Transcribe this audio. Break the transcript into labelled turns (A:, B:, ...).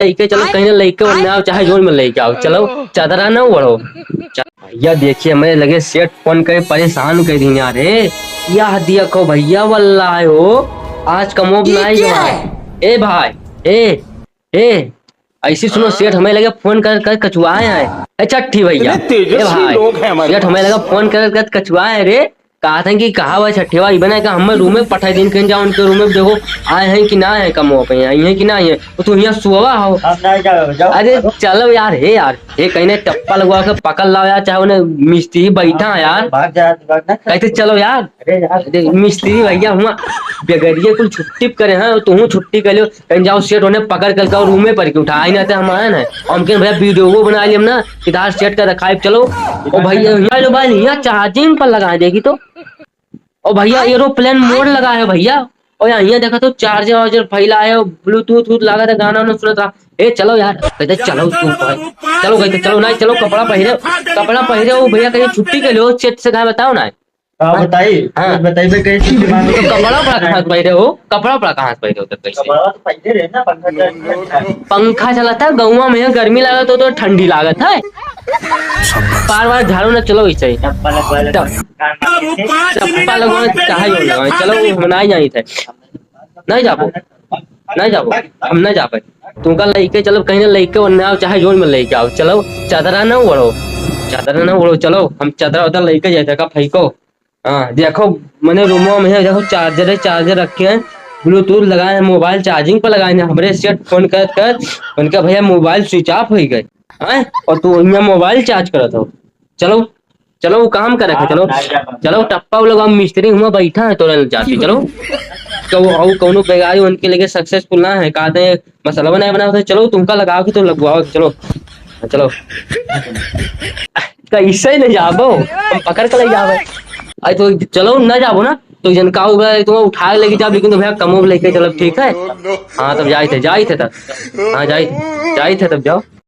A: लेके चलो कहीं ना लेके वरना आओ, चाहे जोर में लेके आओ, चलो चादरा ना ओढ़ो। भैया देखिए मैं लगे सेठ फोन करे परेशान कर दी यार या दिया को भैया वल्ला हो आज कमोब नहीं ए भाई ए ऐसी सुनो सेठ हमें लगे फोन कर कर कचुआए हैं। चट्ठी भैया ए भाई सेठ हमें लगा फोन कर कर कचुआए रे। कहा था कि कहा हुआ छठेवा बना का हम रूम में पठाई दिन कहीं जाओ उनके रूम में देखो आए हैं कि ना है कमो पे आई हैं कि ना है तो तू यहाँ सुवा हो। अरे चलो यार हे कहीं ने टप्पा लगवा के पकड़ लाओ यार, चाहे उन्हें मिस्त्री बैठा है यार कहते चलो यार मिस्त्री भैया हुआ बेगरिए कुल छुट्टी करे हैं तुम छुट्टी कर लो कहीं जाओ सेठ उन्हें पकड़ कर रूम में पड़ के उठा ही ना हम आए ना हम भैया वीडियो बना लिया ना किधर सेठ का रखा चलो ओ भैया मोबाइल यहाँ चार्जिंग पर लगा देगी तो और भैया एरोप्लेन मोड लगा है भैया और यहाँ देखा तो चार्जर वार्जर फैला है ब्लूटूथ लगा था गाना वाना सुना था। ए चलो यार कहते चलो चलो कहते चलो ना चलो कपड़ा पहरे हो भैया कहीं छुट्टी के लो सेट से कहा बताओ ना
B: बताइए
A: कपड़ा कहाँ पहरे हो कपड़ा कहाँ से पहरे हो पंखा चलाता है गौवा में गर्मी लागत हो तो ठंडी लागत है बार बार झाड़ू ना चलो ऐसे चप्पा लगवाना चाहे चलो हम नहीं जाई थे नहीं जाबो हम नहीं जा पाए तुमका लेके चलो कहीं ना लेके वरना आओ चाहे जोर में लेके आओ चलो चादरा ना ओढ़ो चलो हम चादरा उधर लेके जाए का फेंको। हाँ देखो मैंने रूमो में है देखो चार्जर रखे हैं ब्लूटूथ लगाए हैं मोबाइल चार्जिंग पर लगाए हैं हमारे सेट फोन कर उनका भैया मोबाइल स्विच ऑफ हो गए हैं और तू यहाँ मोबाइल चार्ज करत हो। चलो वो काम करे चलो टप्पा लगा मिस्त्री हुआ बैठा है तो जाती चलो तो कौनो बेगारी उनके लिए सक्सेसफुल ना है कहते हैं मसाला बनाए बना चलो तुमका लगाओ कि तो लगवाओ चलो कैसे नहीं जाबो हम पकड़ कर ले जाबो अरे तो चलो ना जाबो ना तो जनका तुम उठा लेके जाओ लेकिन तो भैया कमो लेके चलो ठीक है। हाँ तब जाए थे तब हाँ जाए थे तब जाओ।